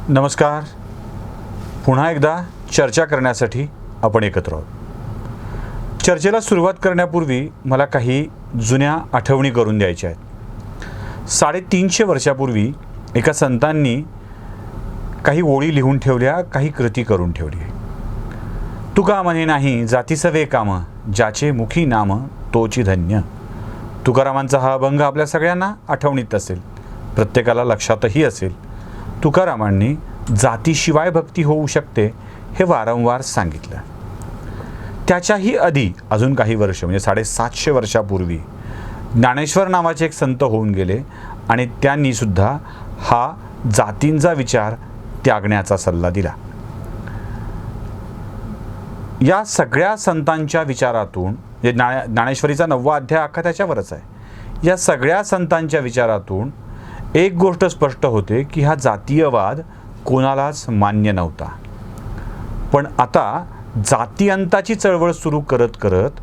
नमस्कार. पुन्हा एकदा चर्चा करण्यासाठी आपण एकत्र आहोत. चर्चेला सुरुवात करण्यापूर्वी मला काही जुन्या आठवणी करून द्यायच्या आहेत. 350 वर्षापूर्वी एका संतांनी काही ओळी लिहून ठेवल्या, काही कृती करून ठेवली. तुका म्हणे नाही जाती सवे काम, ज्याचे मुखी नाम तोची धन्य. तुकारामांचा हा अभंग आपल्या सगळ्यांना आठवणीत असेल, प्रत्येकाला लक्षातही असेल. तुकारामांनी जातीशिवाय भक्ती होऊ शकते हे वारंवार सांगितलं. त्याच्याही आधी अजून काही वर्ष म्हणजे 750 वर्षापूर्वी ज्ञानेश्वर नावाचे एक संत होऊन गेले आणि त्यांनी सुद्धा हा जातींचा विचार त्यागण्याचा सल्ला दिला. या सगळ्या संतांच्या विचारातून ज्ञानेश्वरीचा 9वा अध्याय अख्खा त्याच्यावरच आहे. या सगळ्या संतांच्या विचारातून एक गोष्ट स्पष्ट होते की हा जातीयवाद कोणालाच मान्य नव्हता. पण आता जाती अंताची चळवळ सुरू करत करत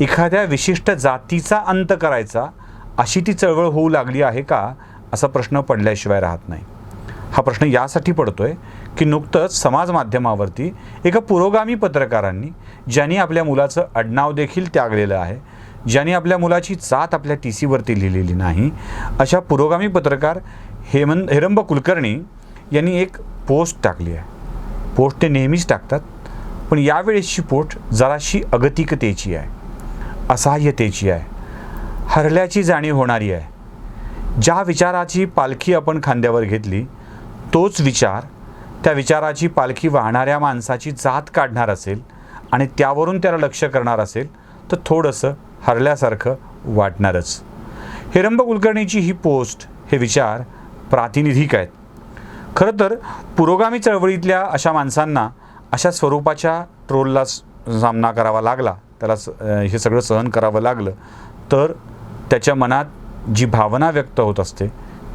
एखाद्या विशिष्ट जातीचा अंत करायचा अशी ती चळवळ होऊ लागली आहे का, असा प्रश्न पडल्याशिवाय राहत नाही. हा प्रश्न यासाठी पडतोय की नुकतंच समाज माध्यमावरती एका पुरोगामी पत्रकारांनी, ज्यांनी आपल्या मुलाचं आडनाव देखील त्यागलेलं आहे, ज्यांनी आपल्या मुलाची जात आपल्या TCवरती लिहिलेली नाही, अशा पुरोगामी पत्रकार हेरंब कुलकर्णी यांनी एक पोस्ट टाकली आहे. पोस्ट ते नेहमीच टाकतात, पण यावेळेसची पोस्ट जराशी अगतिकतेची आहे, असहाय्यतेची आहे, हरल्याची जाणीव होणारी आहे. ज्या विचाराची पालखी आपण खांद्यावर घेतली तोच विचार त्या विचाराची पालखी वाहणाऱ्या माणसाची जात काढणार असेल आणि त्यावरून त्याला लक्ष करणार असेल तर थोडंसं हरल्यासारखं वाटणारच. हेरंब कुलकर्णीची ही पोस्ट, हे विचार प्रातिनिधिक आहेत. खरं तर पुरोगामी चळवळीतल्या अशा माणसांना अशा स्वरूपाच्या ट्रोलला सामना करावा लागला, त्याला हे सगळं सहन करावं लागलं तर त्याच्या मनात जी भावना व्यक्त होत असते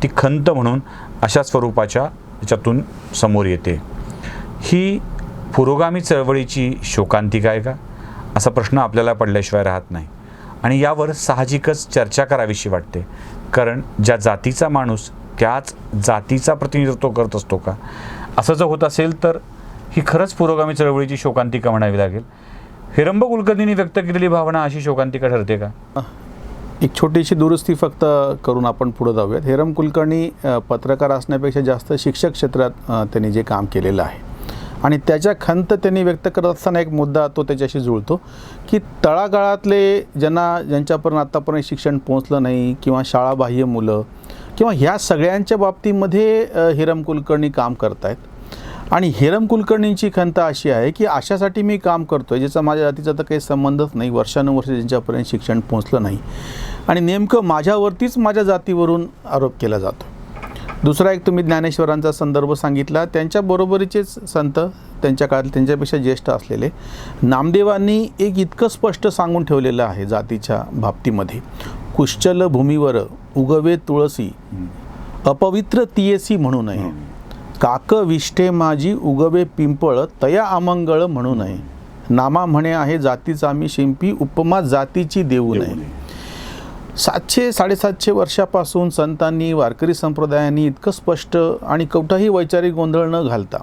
ती खंत म्हणून अशा स्वरूपाच्या याच्यातून समोर येते. ही पुरोगामी चळवळीची शोकांतिका आहे का, असा प्रश्न आपल्याला पडल्याशिवाय राहत नाही. आणि यावर साहजिकच चर्चा करावीशी वाटते, कारण ज्या जातीचा माणूस त्याच जातीचा प्रतिनिधित्व करत असतो का, असं जर होत असेल तर ही खरंच पुरोगामी चळवळीची शोकांतिका म्हणावी लागेल. हेरंब कुलकर्णींनी व्यक्त केलेली भावना अशी शोकांतिका ठरते का? एक छोटीशी दुरुस्ती फक्त करून आपण पुढे जाऊयात. हेरंब कुलकर्णी पत्रकार असण्यापेक्षा जास्त शिक्षक क्षेत्रात त्यांनी जे काम केलेलं आहे आणि त्याच्या खंत त्यांनी व्यक्त करत असताना एक मुद्दा तो त्याच्याशी जुळतो की तळागाळातले ज्यांच्यापर्यंत आत्तापर्यंत शिक्षण पोहोचलं नाही किंवा शाळाबाह्य मुलं किंवा ह्या सगळ्यांच्या बाबतीमध्ये हेरंब कुलकर्णी काम करत आहेत. आणि हेरंब कुलकर्णींची खंत अशी आहे की अशासाठी मी काम करतो आहे ज्याचा माझ्या जातीचा तर काही संबंधच नाही, वर्षानुवर्ष ज्यांच्यापर्यंत शिक्षण पोहोचलं नाही आणि नेमकं माझ्यावरतीच माझ्या जातीवरून आरोप केला जातो. दुसरा एक तुम्ही ज्ञानेश्वरांचा संदर्भ सांगितला, त्यांच्या बरोबरीचेच संत, त्यांच्या काळात त्यांच्यापेक्षा ज्येष्ठ असलेले नामदेवांनी एक इतकं स्पष्ट सांगून ठेवलेलं आहे जातीच्या बाबतीमध्ये, कुश्चल भूमीवर उगवे तुळसी, अपवित्र तियेसी म्हणू नये, काक विष्ठे माझी उगवे पिंपळ, तया अमंगळ म्हणू नये, नामा म्हणे आहे जातीचा मी शिंपी, उपमा जातीची देऊ नये. 700-750 वर्षापासून संतांनी, वारकरी संप्रदायांनी इतकं स्पष्ट आणि कुठंही वैचारिक गोंधळ न घालता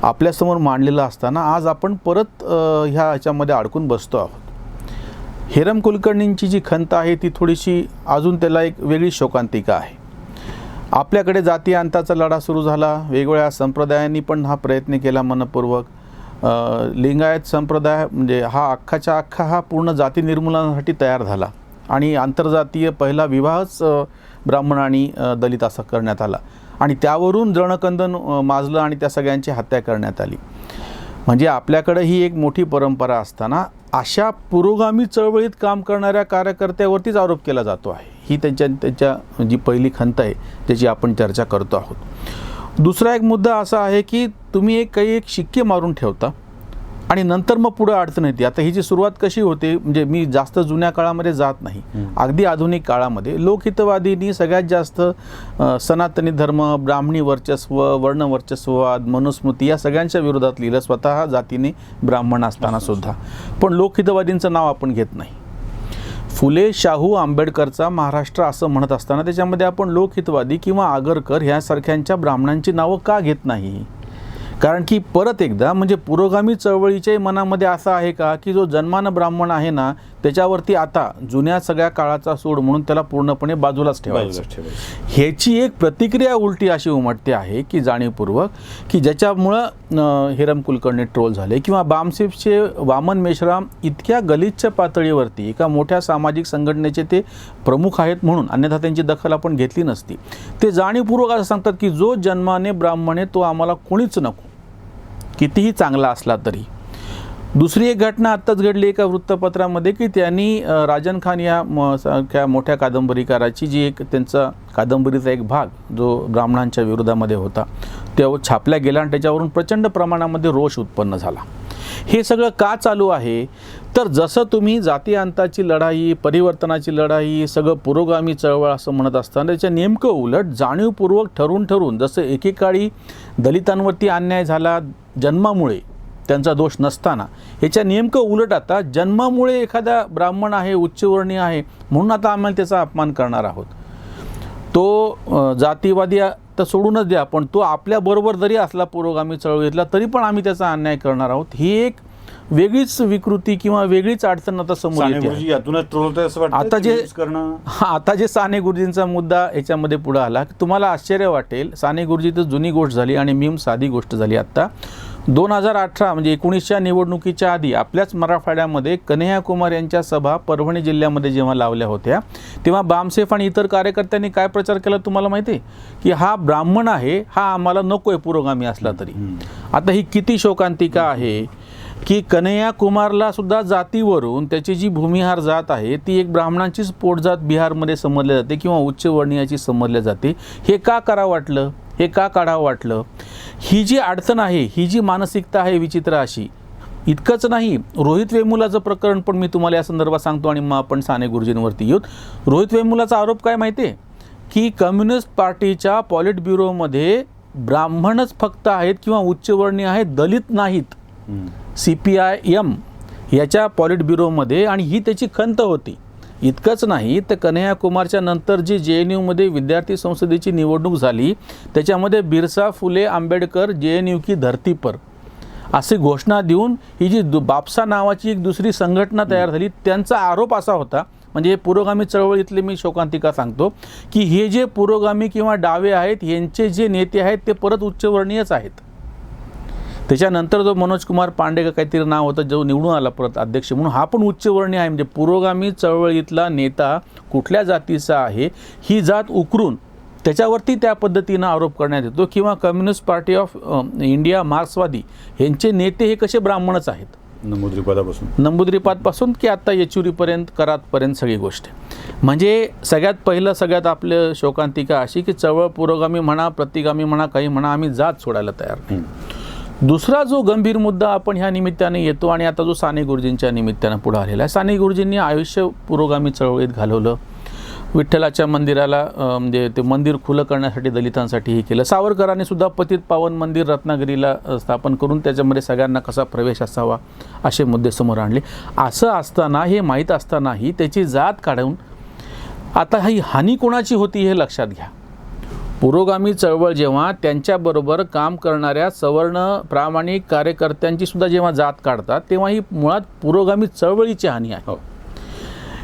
आपल्यासमोर मांडलेलं असताना आज आपण परत ह्याच्यामध्ये अडकून बसतो आहोत. हेरंब कुलकर्णींची जी खंत आहे ती थोडीशी अजून त्याला एक वेगळी शोकांतिका आहे. आपल्याकडे जाती अंताचा लढा सुरू झाला, वेगवेगळ्या संप्रदायांनी पण हा प्रयत्न केला मनपूर्वक. लिंगायत संप्रदाय म्हणजे हा अख्खाच्या अख्खा हा पूर्ण जाती निर्मूलनासाठी तयार झाला आणि आंतरजातीय पहिला विवाहच ब्राह्मण आणि दलित असा करण्यात आला आणि त्यावरून जणकंदन माजलं आणि त्या सगळ्यांची हत्या करण्यात आली. म्हणजे आपल्याकडे ही एक मोठी परंपरा असताना अशा पुरोगामी चळवळीत काम करणाऱ्या कार्यकर्त्यावरतीच आरोप केला जातो आहे. ही त्यांच्या जी पहिली खंत आहे त्याची आपण चर्चा करतो आहोत. दुसरा एक मुद्दा असा आहे की तुम्ही काही एक शिक्के मारून ठेवता आणि नंतर मग पुढे अडचण येते. आता ही जी सुरुवात कशी होते, म्हणजे मी जास्त जुन्या काळामध्ये जात नाही, अगदी आधुनिक काळामध्ये लोकहितवादींनी सगळ्यात जास्त सनातनी धर्म, ब्राह्मणी वर्चस्व, वर्णवर्चस्ववाद, मनुस्मृती या सगळ्यांच्या विरोधात लिहिलं, स्वतः जातीने ब्राह्मण असताना सुद्धा. पण लोकहितवादींचं नाव आपण घेत नाही. फुले, शाहू, आंबेडकरचा महाराष्ट्र असं म्हणत असताना त्याच्यामध्ये आपण लोकहितवादी किंवा आगरकर ह्यासारख्यांच्या ब्राह्मणांची नावं का घेत नाही? कारण की परत एकदा म्हणजे पुरोगामी चळवळीच्याही मनामध्ये असं आहे का की जो जन्मानं ब्राह्मण आहे ना त्याच्यावरती आता जुन्या सगळ्या काळाचा सोड म्हणून त्याला पूर्णपणे बाजूलाच ठेवायचं. ह्याची एक प्रतिक्रिया उलटी अशी उमटते आहे की जाणीवपूर्वक की ज्याच्यामुळं हिरम कुलकर्णी ट्रोल झाले किंवा बामसेफचे वामन मेश्राम इतक्या गलिच्छ पातळीवरती एका मोठ्या सामाजिक संघटनेचे ते प्रमुख आहेत म्हणून, अन्यथा त्यांची दखल आपण घेतली नसती. ते जाणीवपूर्वक असं सांगतात की जो जन्माने ब्राह्मण आहे तो आम्हाला कोणीच नको, कितीही चांगला असला तरी. दुसरी एक घटना आत्ताच घडली एका वृत्तपत्रामध्ये की त्यांनी राजन खान या मोठ्या कादंबरीकाराची जी एक त्यांचा कादंबरीचा एक भाग जो ब्राह्मणांच्या विरोधामध्ये होता तो छापला गेला आणि त्याच्यावरून प्रचंड प्रमाणामध्ये रोष उत्पन्न झाला. हे सगळं का चालू आहे तर जसं तुम्ही जाती अंताची लढाई, परिवर्तनाची लढाई, सगळं पुरोगामी चळवळ असं म्हणत असताना त्याच्या नेमकं उलट जाणीवपूर्वक ठरवून जसं एकेकाळी दलितांवरती अन्याय झाला जन्मामुळे, त्यांचा दोष नसताना, ह्याच्या नेमकं उलट आता जन्मामुळे एखादा ब्राह्मण आहे, उच्चवर्णीय आहे म्हणून आता आम्हाला त्याचा अपमान करणार आहोत. तो जातीवादी तर सोडूनच द्या, पण तो आपल्याबरोबर जरी असला पुरोगामी चळवळीतला तरी पण आम्ही त्याचा अन्याय करणार आहोत. ही एक वेगळीच विकृती किंवा वेगळीच अडचण आता समोर येते. आता जे साने गुरुजींचा मुद्दा याच्यामध्ये पुढे आला, तुम्हाला आश्चर्य वाटेल, साने गुरुजी तर जुनी गोष्ट झाली आणि मीम साधी गोष्ट झाली. आत्ता 2018 म्हणजे 19च्या निवडणुकीच्या आधी आपल्याच मराठवाड्यामध्ये कन्हैया कुमार यांच्या सभा परभणी जिल्ह्यामध्ये जेव्हा लावल्या होत्या तेव्हा बामसेफ आणि इतर कार्यकर्त्यांनी काय प्रचार केला तुम्हाला माहिती आहे की हा ब्राह्मण आहे, हा आम्हाला नको आहे पुरोगामी असला तरी. आता ही किती शोकांतिका आहे की कन्हैया कुमारला सुद्धा जातीवरून त्याची जी भूमिहार जात आहे ती एक ब्राह्मणांचीच पोटजात बिहारमध्ये समजल्या जाते किंवा उच्चवर्णीयाची समजल्या जाते. हे का करावं वाटलं, हे का काढावं वाटलं? ही जी अडचण आहे, ही जी मानसिकता आहे विचित्र अशी. इतकंच नाही, रोहित वेमुलाचं प्रकरण पण मी तुम्हाला या संदर्भात सांगतो आणि मग आपण साने गुरुजींवरती येऊत. रोहित वेमुलाचा आरोप काय माहिती आहे की कम्युनिस्ट पार्टीच्या पॉलिट ब्युरोमध्ये ब्राह्मणच फक्त आहेत किंवा उच्चवर्णीय आहेत, दलित नाहीत. CPIM याच्या पॉलिट ब्युरोमध्ये, आणि ही त्याची खंत होती. इतकंच नाही तर कन्हैया कुमारच्या नंतर जी JNUमध्ये विद्यार्थी संसदेची निवडणूक झाली त्याच्यामध्ये बिरसा फुले आंबेडकर JNU की धरती पर अशी घोषणा देऊन ही जी बापसा नावाची एक दुसरी संघटना तयार झाली. त्यांचा आरोप असा होता, म्हणजे पुरोगामी चळवळीतले मी शोकांतिका सांगतो की हे जे पुरोगामी किंवा डावे आहेत यांचे जे नेते आहेत ते परत उच्चवर्णीयच आहेत. त्याच्यानंतर जो मनोज कुमार पांडे का काहीतरी नाव होतं जो निवडून आला परत अध्यक्ष म्हणून, हा पण उच्चवर्णीय आहे. म्हणजे पुरोगामी चळवळीतला नेता कुठल्या जातीचा आहे ही जात उकरून त्याच्यावरती त्या पद्धतीनं आरोप करण्यात येतो. किंवा कम्युनिस्ट पार्टी ऑफ इंडिया मार्क्सवादी यांचे नेते हे कसे ब्राह्मणच आहेत, नंबूद्रीपादपासून की आत्ता येचुरीपर्यंत, करातपर्यंत सगळी गोष्ट. म्हणजे सगळ्यात आपलं शोकांतिका अशी की चळवळ पुरोगामी म्हणा, प्रतिगामी म्हणा, काही म्हणा, आम्ही जात सोडायला तयार नाही. दुसरा जो गंभीर मुद्दा आपण ह्या निमित्ताने येतो आणि आता जो साने गुरुजींच्या निमित्तानं पुढे आलेला आहे. साने गुरुजींनी आयुष्य पुरोगामी चळवळीत घालवलं. विठ्ठलाच्या मंदिराला म्हणजे ते मंदिर खुलं करण्यासाठी दलितांसाठी हे केलं. सावरकरांनी सुद्धा पतित पावन मंदिर रत्नागिरीला स्थापन करून त्याच्यामध्ये सगळ्यांना कसा प्रवेश असावा असे मुद्दे समोर आणले. असं असताना, हे माहीत असतानाही त्याची जात काढून आता ही हानी कोणाची होती हे लक्षात घ्या. पुरोगामी चळवळ जेव्हा त्यांच्याबरोबर काम करणाऱ्या सवर्ण प्रामाणिक कार्यकर्त्यांची सुद्धा जेव्हा जात काढतात तेव्हा ही मुळात पुरोगामी चळवळीची हानी आहे.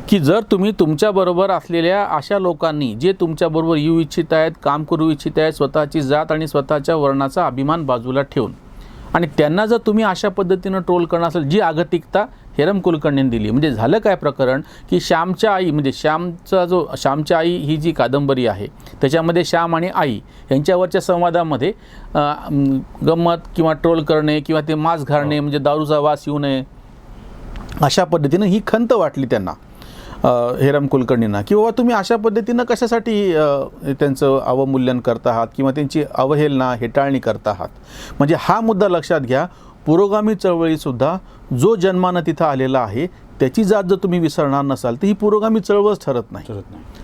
की जर तुम्ही तुमच्याबरोबर असलेल्या अशा लोकांनी जे तुमच्याबरोबर येऊ इच्छित आहेत, काम करू इच्छित आहेत, स्वतःची जात आणि स्वतःच्या वर्णाचा अभिमान बाजूला ठेवून, आणि त्यांना जर तुम्ही अशा पद्धतीनं ट्रोल करणार असेल, जी आगतिकता हिरम कुलकर्णींनी दिली. म्हणजे झालं काय प्रकरण की श्यामच्या आई, म्हणजे श्यामच्या आई ही जी कादंबरी आहे त्याच्यामध्ये श्याम आणि आई यांच्यावरच्या संवादामध्ये गंमत किंवा ट्रोल करणे किंवा ते मांस घालणे, म्हणजे दारूचा वास येऊ नये अशा पद्धतीनं ही खंत वाटली त्यांना हिरम कुलकर्णींना की बाबा तुम्ही अशा पद्धतीनं कशासाठी त्यांचं अवमूल्यन करत आहात किंवा त्यांची अवहेलना, हेटाळणी करत आहात. म्हणजे हा मुद्दा लक्षात घ्या. पुरोगामी चळवळीसुद्धा जो जन्मानं तिथं आलेला आहे त्याची जात जर तुम्ही विसरणार नसाल तर ही पुरोगामी चळवळच ठरत नाही.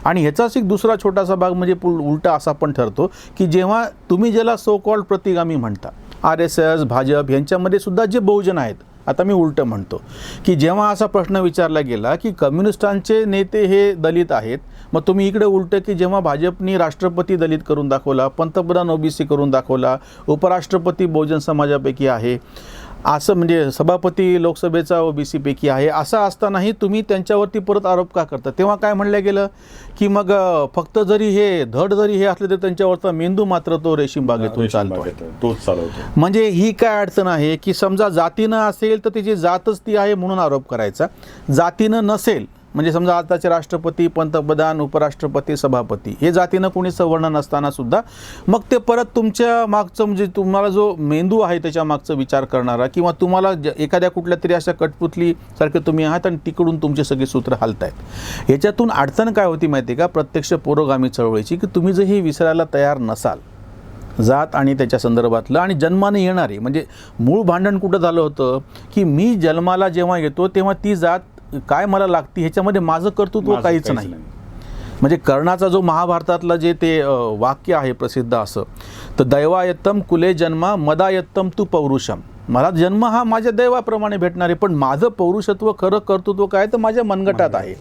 आणि ह्याचाच एक दुसरा छोटासा भाग म्हणजे उलटा असा पण ठरतो की जेव्हा तुम्ही ज्याला सो कॉल्ड प्रतिगामी म्हणता, RSS, भाजप यांच्यामध्ये सुद्धा जे बहुजन आहेत, आता मी उलटं म्हणतो की जेव्हा असा प्रश्न विचारला गेला की कम्युनिस्टांचे नेते हे दलित आहेत, मग तुम्ही इकडे उलटं की जेव्हा भाजपनी राष्ट्रपती दलित करून दाखवला, पंतप्रधान OBC करून दाखवला, उपराष्ट्रपती बहुजन समाजापैकी आहे, असं म्हणजे सभापती लोकसभेचा OBC पैकी आहे, असं असतानाही तुम्ही त्यांच्यावरती परत आरोप का करता? तेव्हा काय म्हणलं गेलं की मग फक्त जरी हे धड जरी हे असले तर त्यांच्यावरचा मेंदू मात्र तो रेशीम बागेतून चालतो, तोच चालवतो. म्हणजे ही काय अडचण आहे की समजा जातीनं असेल तर त्याची जातच ती आहे म्हणून आरोप करायचा, जातीनं नसेल म्हणजे समजा आताचे राष्ट्रपती, पंतप्रधान, उपराष्ट्रपती, सभापती हे जातीनं कोणी सवर्ण नसताना सुद्धा मग ते परत तुमच्या मागचं म्हणजे तुम्हाला जो मेंदू आहे त्याच्या मागचा विचार करणारा किंवा तुम्हाला एखाद्या कुठल्या तरी अशा कठपुतलीसारखे तुम्ही आहात आणि तिकडून तुमचे सगळे सूत्र हलतायत. याच्यातून अडचण काय होती माहिती आहे का प्रत्यक्ष पुरोगामी चळवळीची, की तुम्ही जर हे विसरायला तयार नसाल जात आणि त्याच्या संदर्भातलं आणि जन्माने येणारे म्हणजे मूळ भांडण कुठं झालं होतं की मी जन्माला जेव्हा येतो तेव्हा ती जात काय मला लागती ह्याच्यामध्ये माझं कर्तृत्व काहीच नाही. म्हणजे कर्णाचा जो महाभारतातलं जे ते वाक्य आहे प्रसिद्ध असं, तर दैवायत्तम कुले जन्मा मदायत्तम तू पौरुषम, मला जन्म हा माझ्या दैवाप्रमाणे भेटणार आहे पण माझं पौरुषत्व खरं कर्तृत्व काय तर माझ्या मनगटात आहे.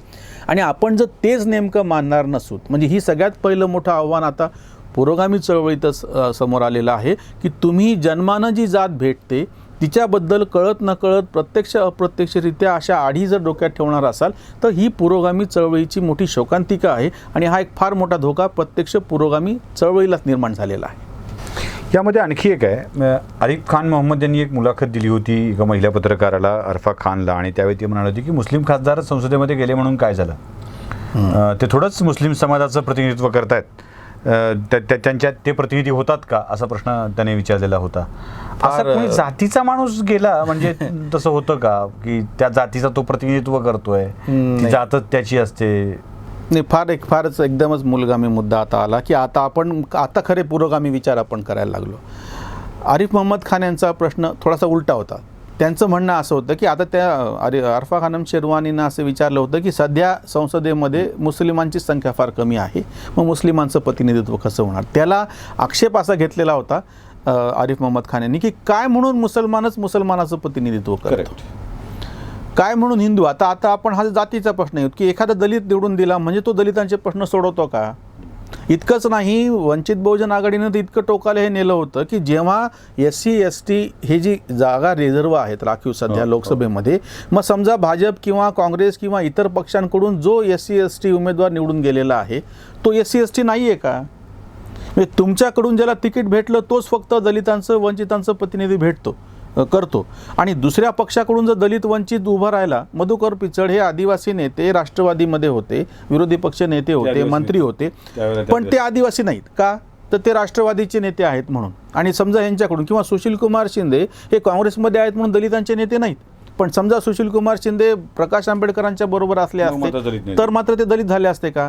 आणि आपण जर तेच नेमकं मानणार नसूत म्हणजे ही सगळ्यात पहिलं मोठं आव्हान आता पुरोगामी चळवळीतच समोर आलेलं आहे की तुम्ही जन्मानं जी जात भेटते तिच्याबद्दल कळत नकळत प्रत्यक्ष अप्रत्यक्षरित्या अशा आढी जर डोक्यात ठेवणार असाल तर ही पुरोगामी चळवळीची मोठी शोकांतिका आहे आणि हा एक फार मोठा धोका प्रत्यक्ष पुरोगामी चळवळीलाच निर्माण झालेला आहे. यामध्ये आणखी एक आहे, आरिफ खान मोहम्मद यांनी एक मुलाखत दिली होती एका महिला पत्रकाराला, अरफा खानला, आणि त्यावेळी ती म्हणाली होती की मुस्लिम खासदार संसदेमध्ये गेले म्हणून काय झालं, ते थोडंच मुस्लिम समाजाचं प्रतिनिधित्व करतायत, त्यांच्यात ते प्रतिनिधी होतात का असा प्रश्न त्याने विचारलेला होता. असा कोणी जातीचा माणूस गेला म्हणजे तसं होतं का की त्या जातीचा तो प्रतिनिधित्व करतोय, ती जातच त्याची असते? नाही, फारच एकदमच मूलगामी मुद्दा आता आला की आता खरे पुरोगामी विचार आपण करायला लागलो. आरिफ मोहम्मद खान यांचा प्रश्न थोडासा उलटा होता. त्यांचं म्हणणं असं होतं की आता त्या अरफा खानम शेरवानीनं असं विचारलं होतं की सध्या संसदेमध्ये मुस्लिमांची संख्या फार कमी आहे, मग मुस्लिमांचं प्रतिनिधित्व कसं होणार. त्याला आक्षेप असा घेतलेला होता आरिफ मोहम्मद खान यांनी की काय म्हणून मुसलमानच मुसलमानाचं प्रतिनिधित्व करतो, काय म्हणून हिंदू. आता आपण हा जातीचा प्रश्न आहे की एखादा दलित निवडून दिला म्हणजे तो दलितांचे प्रश्न सोडवतो का. इतकंच नाही, वंचित बहुजन आघाडीनं तर इतकं टोकाला हे नेलं होतं की जेव्हा SC ST हे जी जागा रिझर्व आहेत राखीव सध्या लोकसभेमध्ये, मग समजा भाजप किंवा काँग्रेस किंवा इतर पक्षांकडून जो SC ST उमेदवार निवडून गेलेला आहे तो SC ST नाही आहे का. म्हणजे तुमच्याकडून ज्याला तिकीट भेटलं तोच फक्त दलितांचं वंचितांचं प्रतिनिधी करतो आणि दुसऱ्या पक्षाकडून जर दलित वंचित उभा राहिला, मधुकर पिचड हे आदिवासी नेते राष्ट्रवादीमध्ये होते, विरोधी पक्ष नेते होते, मंत्री होते, पण ते आदिवासी नाहीत का, तर ते राष्ट्रवादीचे नेते आहेत म्हणून. आणि समजा यांच्याकडून किंवा सुशील कुमार शिंदे हे काँग्रेसमध्ये आहेत म्हणून दलितांचे नेते नाहीत, पण समजा सुशील कुमार शिंदे प्रकाश आंबेडकरांच्या बरोबर असले असते तर मात्र ते दलित झाले असते का.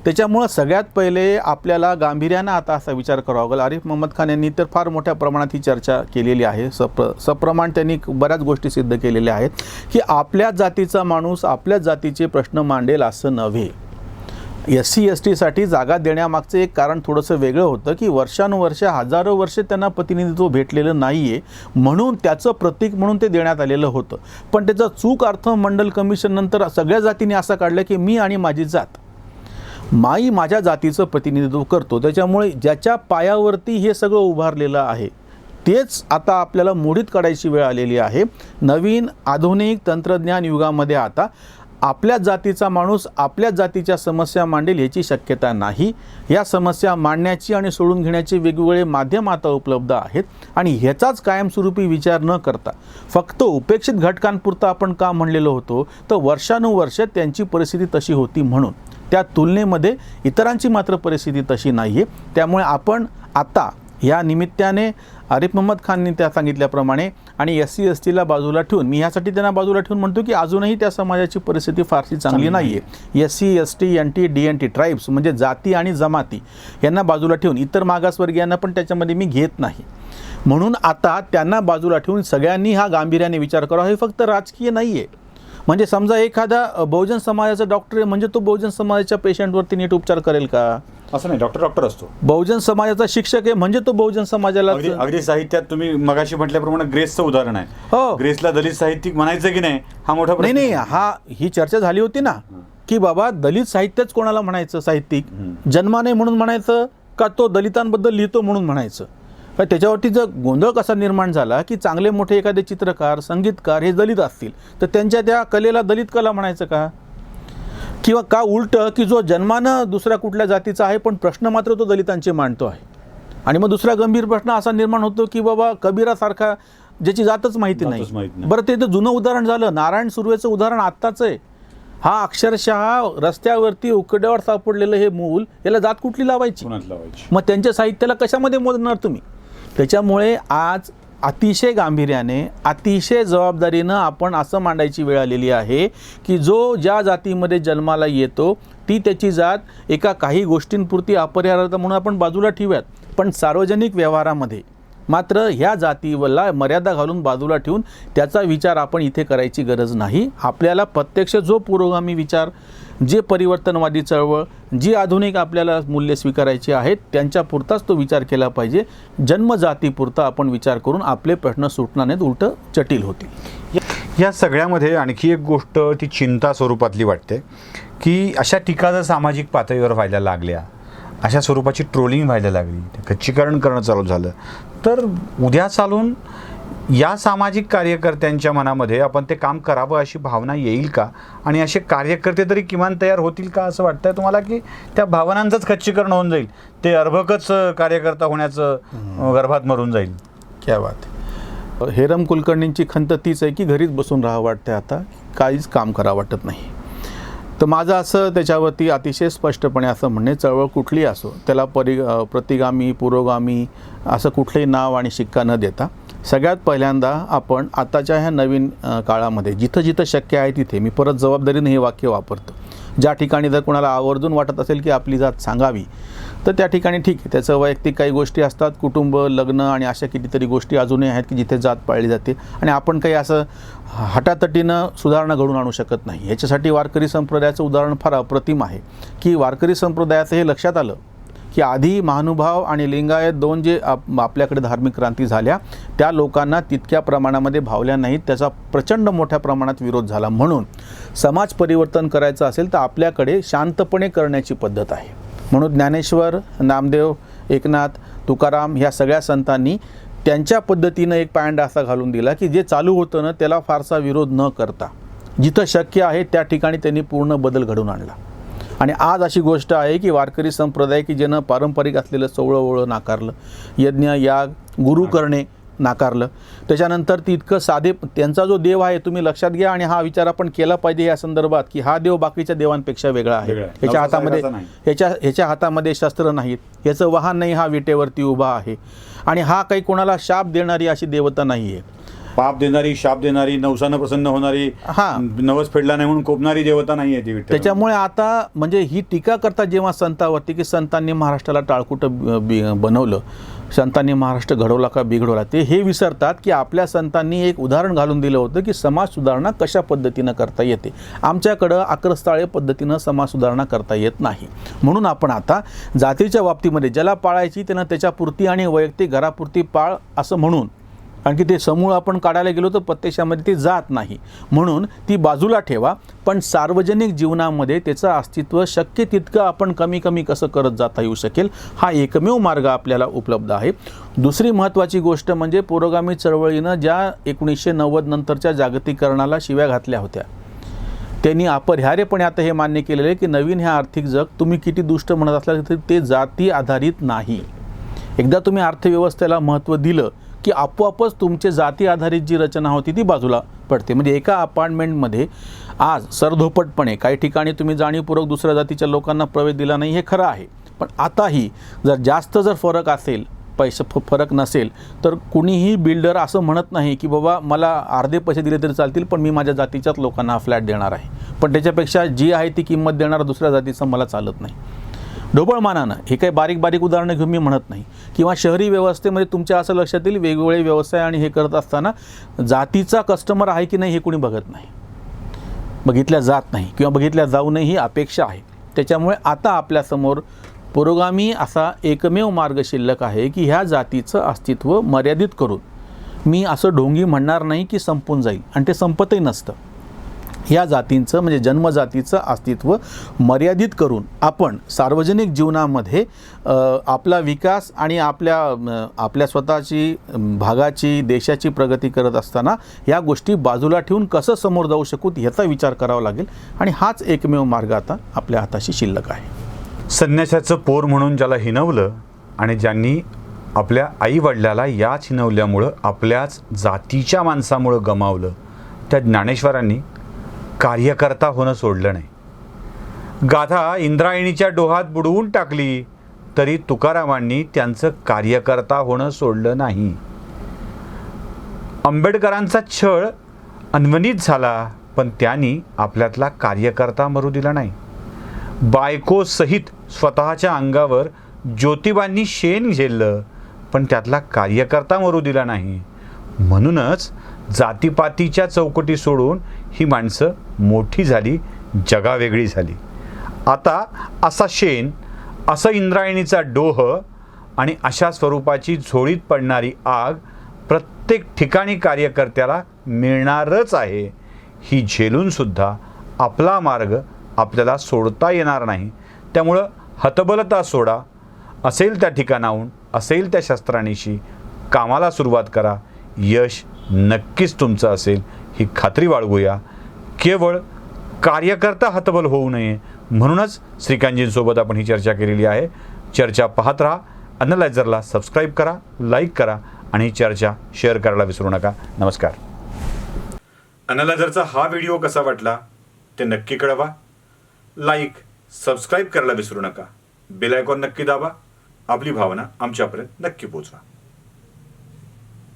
त्याच्यामुळं सगळ्यात पहिले आपल्याला गांभीर्यानं आता असा विचार करावा लागेल. आरिफ मोहम्मद खान यांनी तर फार मोठ्या प्रमाणात ही चर्चा केलेली आहे, सप्रमाण त्यांनी बऱ्याच गोष्टी सिद्ध केलेल्या आहेत की आपल्याच जातीचा माणूस आपल्याच जातीचे प्रश्न मांडेल असं नव्हे. SC STसाठी जागा देण्यामागचं एक कारण थोडंसं वेगळं होतं की वर्षानुवर्ष हजारो वर्षे त्यांना प्रतिनिधित्व भेटलेलं नाही आहे म्हणून त्याचं प्रतीक म्हणून ते देण्यात आलेलं होतं. पण त्याचा चूक अर्थ मंडल कमिशन नंतर सगळ्या जातींनी असं काढलं की मी आणि माझी जात माझ्या जातीचं प्रतिनिधित्व करतो. त्याच्यामुळे ज्याच्या पायावरती हे सगळं उभारलेलं आहे तेच आता आपल्याला मोडीत काढायची वेळ आलेली आहे. नवीन आधुनिक तंत्रज्ञान युगामध्ये आता आपल्याच जातीचा माणूस आपल्याच जातीच्या समस्या मांडेल याची शक्यता नाही. या समस्या मांडण्याची आणि सोडून घेण्याचे वेगवेगळे माध्यम आता उपलब्ध आहेत आणि ह्याचाच कायमस्वरूपी विचार न करता फक्त उपेक्षित घटकांपुरता आपण का म्हणलेलो होतो, तर वर्षानुवर्ष त्यांची परिस्थिती तशी होती म्हणून त्या तुलनेमध्ये इतरांची मात्र परिस्थिती तशी नाही आहे. त्यामुळे आपण आता या निमित्ताने आरिफ मोहम्मद खाननी त्या सांगितल्याप्रमाणे आणि SC STला बाजूला ठेवून, मी ह्यासाठी त्यांना बाजूला ठेवून म्हणतो की अजूनही त्या समाजाची परिस्थिती फारशी चांगली नाही आहे. SC ST NT DNT tribes म्हणजे जाती आणि जमाती यांना बाजूला ठेवून इतर मागासवर्गीयांना पण त्याच्यामध्ये मी घेत नाही. म्हणून आता त्यांना बाजूला ठेवून सगळ्यांनी हा गांभीर्याने विचार करावा. हे फक्त राजकीय नाही आहे. म्हणजे समजा एखादा बहुजन समाजाचा डॉक्टर आहे म्हणजे तो बहुजन समाजाच्या पेशंटवरती नीट उपचार करेल का? असं नाही, डॉक्टर असतो. बहुजन समाजाचा शिक्षक आहे म्हणजे तो बहुजन समाजाला अगदी साहित्यात तुम्ही मगाशी म्हटल्याप्रमाणे ग्रेसचं उदाहरण आहे. हो, ग्रेसला दलित साहित्यिक म्हणायचं की नाही हा मोठा प्रश्न नाही ही चर्चा झाली होती ना की बाबा दलित साहित्यच कोणाला म्हणायचं साहित्यिक? जन्माने म्हणून म्हणायचं का तो दलितांबद्दल लिहितो म्हणून म्हणायचं? त्याच्यावरती जर गोंधळ कसा निर्माण झाला की चांगले मोठे एखादे चित्रकार संगीतकार हे दलित असतील तर त्यांच्या त्या कलेला दलित कला म्हणायचं का? किंवा का उलटं की जो जन्मानं दुसऱ्या कुठल्या जातीचा आहे पण प्रश्न मात्र तो दलितांचे मांडतो आहे. आणि मग दुसरा गंभीर प्रश्न असा निर्माण होतो की बाबा कबीरासारखा ज्याची जातच माहिती नाही. बरं, ते तर जुनं उदाहरण झालं. नारायण सुर्वेचं उदाहरण आत्ताच आहे. हा अक्षरशः रस्त्यावरती उकड्यावर सापडलेलं हे मूल याला जात कुठली लावायची? मग त्यांच्या साहित्याला कशामध्ये मोजणार तुम्ही? त्याच्यामुळे आज अतिशय गांभीर्याने अतिशय जबाबदारीनं आपण असं मांडायची वेळ आलेली आहे की जो ज्या जातीमध्ये जन्माला येतो ती त्याची जात एका काही गोष्टींपुरती अपरिहार्य म्हणून आपण बाजूला ठेवूयात, पण सार्वजनिक व्यवहारामध्ये मात्र ह्या जातीला मर्यादा घालून बाजूला ठेवून त्याचा विचार आपण इथे करायची गरज नाही. आपल्याला प्रत्यक्ष जो पुरोगामी विचार, जे परिवर्तनवादी चळवळ, जी आधुनिक आपल्याला मूल्य स्वीकारायची आहेत त्यांच्यापुरताच तो विचार केला पाहिजे. जन्मजातीपुरता आपण विचार करून आपले प्रश्न सुटणार नाहीत, उलटं जटिल होतील. या सगळ्यामध्ये आणखी एक गोष्ट ती चिंता स्वरूपातली वाटते की अशा टीका जर सामाजिक पातळीवर व्हायला लागल्या, अशा स्वरूपाची ट्रोलिंग व्हायला लागली, खच्चीकरण करणं चालू झालं तर उद्या चालून या सामाजिक कार्यकर्त्यांच्या मनामध्ये आपण ते काम करावं अशी भावना येईल का? आणि असे कार्यकर्ते तरी किमान तयार होतील का असं वाटतंय तुम्हाला की त्या भावनांचंच खच्चीकरण होऊन जाईल, ते अर्भकच कार्यकर्ता होण्याचं गर्भात मरून जाईल? क्या बात. हेरम कुलकर्णींची खंत तीच आहे की घरीच बसून राहावं वाटतं, आता काहीच काम करावं वाटत नाही. तर माझं असं त्याच्यावरती अतिशय स्पष्टपणे असं म्हणणे, चळवळ कुठली असो त्याला प्रतिगामी पुरोगामी असं कुठलंही नाव आणि शिक्का न देता सगळ्यात पहिल्यांदा आपण आताच्या ह्या नवीन काळामध्ये जिथं जिथं शक्य आहे तिथे, मी परत जबाबदारीने हे वाक्य वापरतो, ज्या ठिकाणी जर कोणाला आवर्जून वाटत असेल की आपली जात सांगावी तर त्या ठिकाणी ठीक आहे, त्याचं वैयक्तिक काही गोष्टी असतात, कुटुंब, लग्न आणि अशा कितीतरी गोष्टी अजूनही आहेत की जिथे जात पाळली जाते आणि आपण काही असं हटातटीनं सुधारणा घडून आणू शकत नाही. याच्यासाठी वारकरी संप्रदायाचं उदाहरण फार अप्रतिम आहे की वारकरी संप्रदायाचं हे लक्षात आलं की आधी महानुभाव आणि लिंगायत दोन जे आपल्याकडे धार्मिक क्रांती झाल्या त्या लोकांना तितक्या प्रमाणामध्ये भावल्या नाहीत, त्याचा प्रचंड मोठ्या प्रमाणात विरोध झाला. म्हणून समाज परिवर्तन करायचं असेल तर आपल्याकडे शांतपणे करण्याची पद्धत आहे. म्हणून ज्ञानेश्वर, नामदेव, एकनाथ, तुकाराम ह्या सगळ्या संतांनी त्यांच्या पद्धतीनं एक पॅन्ड असा घालून दिला की जे चालू होतं ना त्याला फारसा विरोध न करता जिथं शक्य आहे त्या ठिकाणी त्यांनी पूर्ण बदल घडवून आणला. आणि आज अशी गोष्ट आहे की वारकरी संप्रदाय की ज्यानं पारंपरिक असलेलं सोवळं नाकारलं, यज्ञ याग गुरु करणे नाकारलं, त्याच्यानंतर ती इतकं साधे त्यांचा जो देव आहे तुम्ही लक्षात घ्या आणि हा विचार आपण केला पाहिजे या संदर्भात की हा देव बाकीच्या देवांपेक्षा वेगळा आहे. ह्याच्या हातामध्ये शस्त्र नाहीत, ह्याचं वाहन नाही, हा विटेवरती उभा आहे आणि हा काही कोणाला शाप देणारी अशी देवता नाही आहे. पाप देणारी, शाप देणारी, नवसानं प्रसन्न होणारी, नवस फेडला नाही म्हणून कोपणारी देवता नाही आहे ती विठ्ठल. त्याच्यामुळे आता म्हणजे ही टीका करतात जेव्हा संतांवरती की संतांनी महाराष्ट्राला टाळकुटं बनवलं, संतांनी महाराष्ट्र घडवला का बिघडवला, ते हे विसरतात की आपल्या संतांनी एक उदाहरण घालून दिलं होतं की समाज सुधारणा कशा पद्धतीनं करता येते. आमच्याकडं आक्रस्ताळे पद्धतीनं समाज सुधारणा करता येत नाही. म्हणून आपण आता जातीच्या बाबतीमध्ये ज्याला पाळायची त्यानं त्याच्यापुरती आणि वैयक्तिक घरापुरती पाळ असं म्हणून, कारण की ते समूळ आपण काढायला गेलो तर प्रत्यक्षामध्ये ते जात नाही, म्हणून ती बाजूला ठेवा. पण सार्वजनिक जीवनामध्ये त्याचं अस्तित्व शक्य तितकं आपण कमी कमी कसं करत जाता येऊ शकेल हा एकमेव मार्ग आपल्याला उपलब्ध आहे. दुसरी महत्त्वाची गोष्ट म्हणजे पुरोगामी चळवळीनं ज्या 1990 नंतरच्या जागतिकीकरणाला शिव्या घातल्या होत्या त्यांनी अपरिहार्यपणे आता हे मान्य केलेलं आहे की नवीन ह्या आर्थिक जग तुम्ही किती दुष्ट म्हणत असला तरी ते जाती आधारित नाही. एकदा तुम्ही अर्थव्यवस्थेला महत्त्व दिलं की आपोआपच तुमचे जाती आधारित जी रचना होती ती बाजूला पडते. म्हणजे एका अपार्टमेंटमध्ये आज सरधोपटपणे काही ठिकाणी तुम्ही जाणीवपूर्वक दुसऱ्या जातीच्या लोकांना प्रवेश दिला नाही हे खरं आहे, पण आताही जर फरक असेल, फरक नसेल तर कुणीही बिल्डर असं म्हणत नाही की बाबा मला अर्धे पैसे दिले तरी चालतील पण मी माझ्या जातीच्याच लोकांना फ्लॅट देणार आहे, पण त्याच्यापेक्षा जी आहे ती किंमत देणारा दुसऱ्या जातीचं मला चालत नाही. ढोबळमानानं, हे काही बारीक बारीक उदाहरणं घेऊन मी म्हणत नाही, किंवा शहरी व्यवस्थेमध्ये तुमच्या असं लक्षात येईल वेगवेगळे व्यवसाय आणि हे करत असताना जातीचा कस्टमर आहे की नाही हे कुणी बघत नाही, बघितल्या जात नाही किंवा बघितल्या जाऊ नये ही अपेक्षा आहे. त्याच्यामुळे आता आपल्यासमोर पुरोगामी असा एकमेव मार्ग शिल्लक आहे की ह्या जातीचं अस्तित्व मर्यादित करून, मी असं ढोंगी म्हणणार नाही की संपून जाईल, आणि ते संपतही नसतं, ह्या जातींचं म्हणजे जन्मजातीचं अस्तित्व मर्यादित करून आपण सार्वजनिक जीवनामध्ये आपला विकास आणि आपल्या स्वतःची भागाची देशाची प्रगती करत असताना या गोष्टी बाजूला ठेवून कसं समोर जाऊ शकू ह्याचा विचार करावा लागेल, आणि हाच एकमेव मार्ग आता आपल्या हाताशी शिल्लक आहे. संन्यासाचं पोर म्हणून ज्याला हिणवलं आणि ज्यांनी आपल्या आईवडिलाला याच हिणवल्यामुळं आपल्याच जातीच्या माणसामुळं गमावलं, त्या ज्ञानेश्वरांनी कार्यकर्ता होणं सोडलं नाही. गाथा इंद्रायणीच्या डोहात बुडवून टाकली तरी तुकारामांनी त्यांचं कार्यकर्ता होणं सोडलं नाही. आंबेडकरांचा छळ अन्वनित झाला पण त्यांनी आपल्यातला कार्यकर्ता मरू दिला नाही. बायको सहित स्वतःच्या अंगावर ज्योतिबांनी शेण झेललं पण त्यातला कार्यकर्ता मरू दिला नाही. म्हणूनच जातीपातीच्या चौकटी सोडून ही माणसं मोठी झाली, जगावेगळी झाली. आता असा शेण, असं इंद्रायणीचा डोह आणि अशा स्वरूपाची झोळीत पडणारी आग प्रत्येक ठिकाणी कार्यकर्त्याला मिळणारच आहे. ही झेलूनसुद्धा आपला मार्ग आपल्याला सोडता येणार नाही. त्यामुळं हतबलता सोडा, असेल त्या ठिकाणाहून, असेल त्या शस्त्रांनीशी कामाला सुरुवात करा. यश नक्कीच तुमचं असेल ही खात्री बाळगूया. केवळ कार्यकर्ता हतबल होऊ नये म्हणूनच श्रीकांतजींसोबत आपण ही चर्चा केलेली आहे. चर्चा पाहत राहा. अनलायझरला सबस्क्राईब करा, लाईक करा आणि ही चर्चा शेअर करायला विसरू नका. नमस्कार. अनलायझरचा हा व्हिडिओ कसा वाटला ते नक्की कळवा. लाईक, सबस्क्राईब करायला विसरू नका. बेल आयकॉन नक्की दाबा. आपली भावना आमच्यापर्यंत नक्की पोचवा.